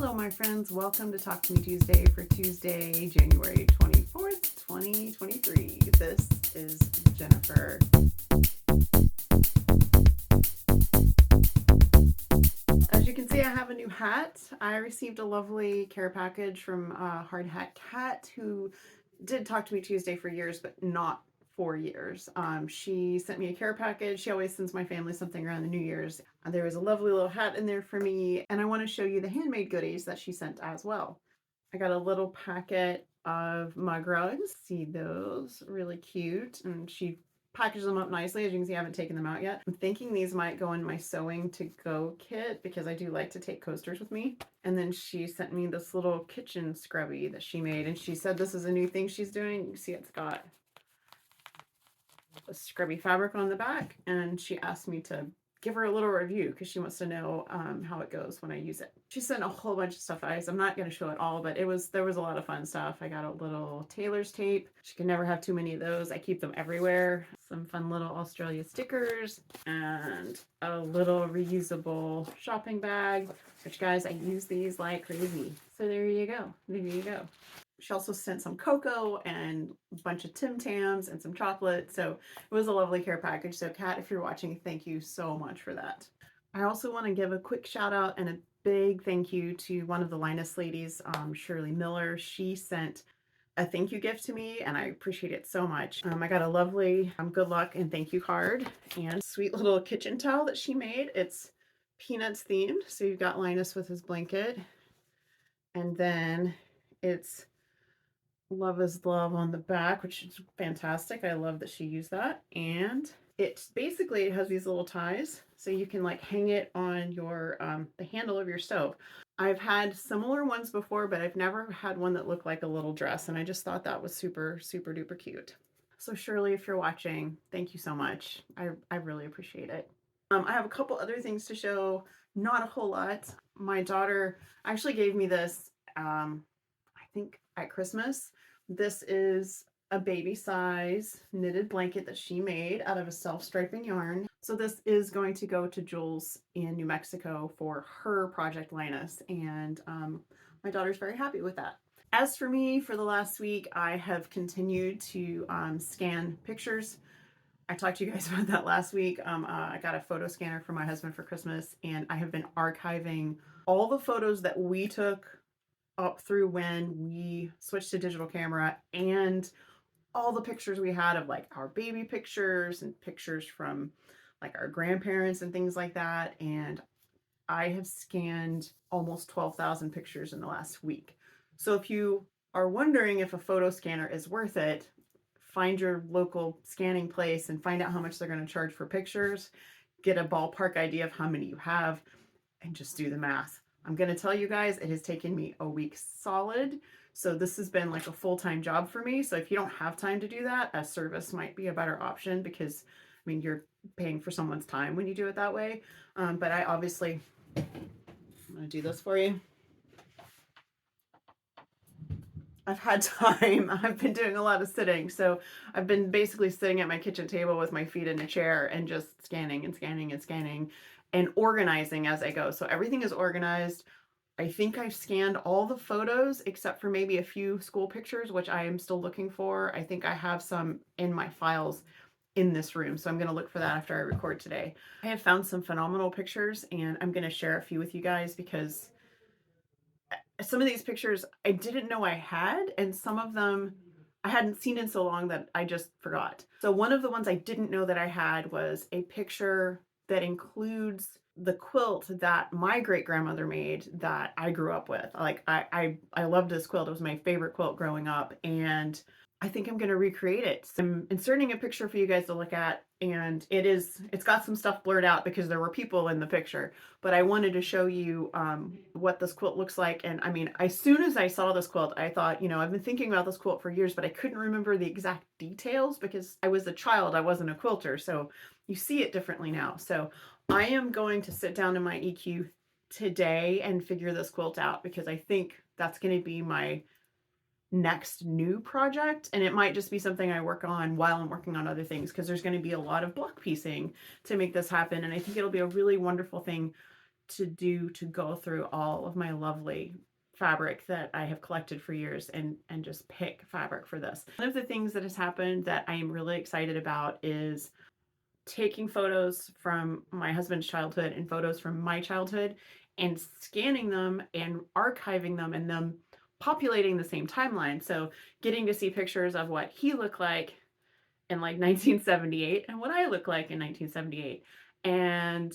Hello, my friends. Welcome to Talk to Me Tuesday for Tuesday, January 24th, 2023. This is Jennifer. As you can see, I have a new hat. I received a lovely care package from Hard Hat Cat, who did Talk to Me Tuesday for years, but not 4 years. She sent me a care package. She always sends my family something around the New Year's. There was a lovely little hat in there for me, and I want to show you the handmade goodies that she sent as well. I got a little packet of mug rugs. See those? Really cute. And she packaged them up nicely. As you can see, I haven't taken them out yet. I'm thinking these might go in my sewing to go kit because I do like to take coasters with me. And then she sent me this little kitchen scrubby that she made, and she said this is a new thing she's doing. You see it's got a scrubby fabric on the back, and she asked me to give her a little review because she wants to know how it goes when I use it. She sent a whole bunch of stuff, guys. I'm not going to show it all, but there was a lot of fun stuff. I got a little tailor's tape. She can never have too many of those. I keep them everywhere. Some fun little Australia stickers and a little reusable shopping bag, which, guys, I use these like crazy. So there you go. There you go. She also sent some cocoa and a bunch of Tim Tams and some chocolate. So it was a lovely care package. So Kat, if you're watching, thank you so much for that. I also want to give a quick shout out and a big thank you to one of the Linus ladies, Shirley Miller. She sent a thank you gift to me, and I appreciate it so much. I got a lovely good luck and thank you card and sweet little kitchen towel that she made. It's Peanuts themed. So you've got Linus with his blanket, and then it's Love is Love on the back, which is fantastic. I love that she used that. And it has these little ties, so you can like hang it on your the handle of your stove. I've had similar ones before, but I've never had one that looked like a little dress, and I just thought that was super, super duper cute. So Shirley, if you're watching, thank you so much. I really appreciate it. I have a couple other things to show, not a whole lot. My daughter actually gave me this, I think at Christmas. This is a baby size knitted blanket that she made out of a self-striping yarn. So this is going to go to Jules in New Mexico for her Project Linus, and my daughter's very happy with that. As for me, for the last week, I have continued to scan pictures. I talked to you guys about that last week. I got a photo scanner for my husband for Christmas, and I have been archiving all the photos that we took up through when we switched to digital camera, and all the pictures we had of like our baby pictures and pictures from like our grandparents and things like that. And I have scanned almost 12,000 pictures in the last week. So if you are wondering if a photo scanner is worth it, find your local scanning place and find out how much they're going to charge for pictures, get a ballpark idea of how many you have, and just do the math. I'm going to tell you guys, it has taken me a week solid. So this has been like a full-time job for me. So if you don't have time to do that, a service might be a better option because, I mean, you're paying for someone's time when you do it that way. But I'm going to do this for you. I've had time. I've been doing a lot of sitting. So I've been basically sitting at my kitchen table with my feet in a chair and just scanning and scanning and scanning and organizing as I go. So everything is organized. I think I've scanned all the photos except for maybe a few school pictures, which I am still looking for. I think I have some in my files in this room. So I'm going to look for that after I record today. I have found some phenomenal pictures, and I'm going to share a few with you guys because some of these pictures I didn't know I had, and some of them I hadn't seen in so long that I just forgot. So one of the ones I didn't know that I had was a picture that includes the quilt that my great grandmother made that I grew up with. Like I loved this quilt. It was my favorite quilt growing up, and I think I'm going to recreate it. So I'm inserting a picture for you guys to look at, and it's got some stuff blurred out because there were people in the picture, but I wanted to show you what this quilt looks like. And I mean, as soon as I saw this quilt, I thought, you know, I've been thinking about this quilt for years, but I couldn't remember the exact details because I was a child. I wasn't a quilter. So you see it differently now. So I am going to sit down in my EQ today and figure this quilt out because I think that's going to be my next new project, and it might just be something I work on while I'm working on other things because there's going to be a lot of block piecing to make this happen, and I think it'll be a really wonderful thing to do to go through all of my lovely fabric that I have collected for years and just pick fabric for this. One of the things that has happened that I am really excited about is taking photos from my husband's childhood and photos from my childhood and scanning them and archiving them and them populating the same timeline. So getting to see pictures of what he looked like in like 1978 and what I look like in 1978. And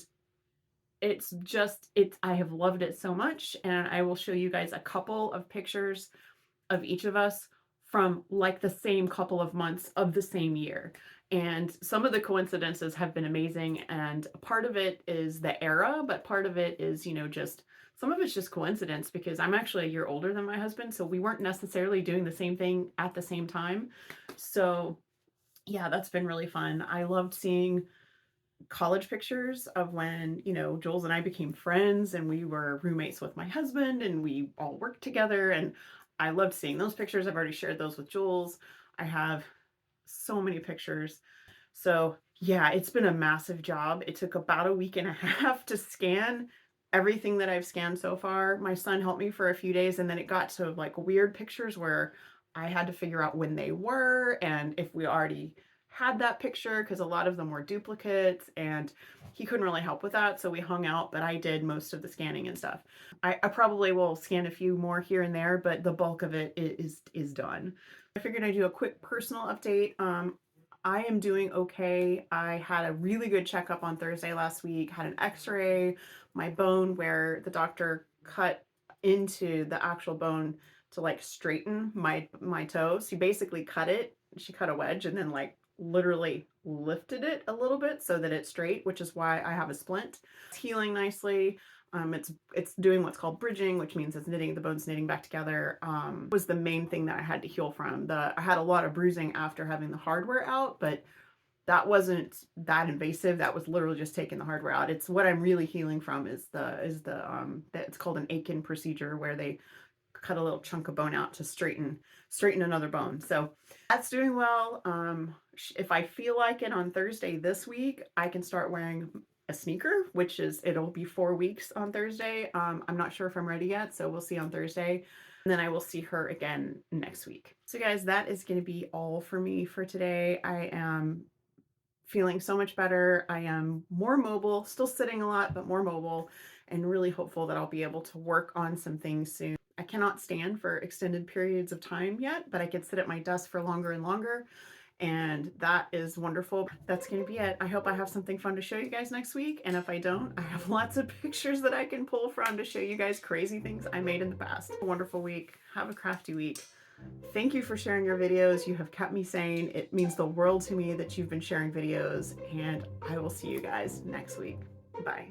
I have loved it so much. And I will show you guys a couple of pictures of each of us from like the same couple of months of the same year. And some of the coincidences have been amazing. And part of it is the era, but part of it is, just some of it's just coincidence because I'm actually a year older than my husband. So we weren't necessarily doing the same thing at the same time. So yeah, that's been really fun. I loved seeing college pictures of when, Jules and I became friends and we were roommates with my husband and we all worked together. And I loved seeing those pictures. I've already shared those with Jules. I have so many pictures. So yeah, it's been a massive job. It took about a week and a half to scan everything that I've scanned so far. My son helped me for a few days and then it got to like weird pictures where I had to figure out when they were and if we already had that picture because a lot of them were duplicates and he couldn't really help with that. So we hung out, but I did most of the scanning and stuff. I probably will scan a few more here and there, but the bulk of it is done. I figured I'd do a quick personal update. I am doing okay. I had a really good checkup on Thursday last week, had an x-ray, my bone where the doctor cut into the actual bone to like straighten my toe. She basically cut it. She cut a wedge and then like literally lifted it a little bit so that it's straight, which is why I have a splint. It's healing nicely. It's doing what's called bridging, which means it's knitting the bones knitting back together. Was the main thing that I had to heal from. I had a lot of bruising after having the hardware out, but that wasn't that invasive. That was literally just taking the hardware out. It's what I'm really healing from is it's called an Aiken procedure where they cut a little chunk of bone out to straighten another bone. So that's doing well. If I feel like it on Thursday this week, I can start wearing a sneaker, it'll be 4 weeks on Thursday. I'm not sure if I'm ready yet, so we'll see on Thursday. And then I will see her again next week. So guys, that is going to be all for me for today. I am feeling so much better. I am more mobile, still sitting a lot, but more mobile, and really hopeful that I'll be able to work on some things soon. I cannot stand for extended periods of time yet, but I can sit at my desk for longer and longer, and that is wonderful. That's going to be it. I hope I have something fun to show you guys next week, and if I don't, I have lots of pictures that I can pull from to show you guys crazy things I made in the past. A wonderful week. Have a crafty week. Thank you for sharing your videos. You have kept me sane. It means the world to me that you've been sharing videos, and I will see you guys next week. Bye.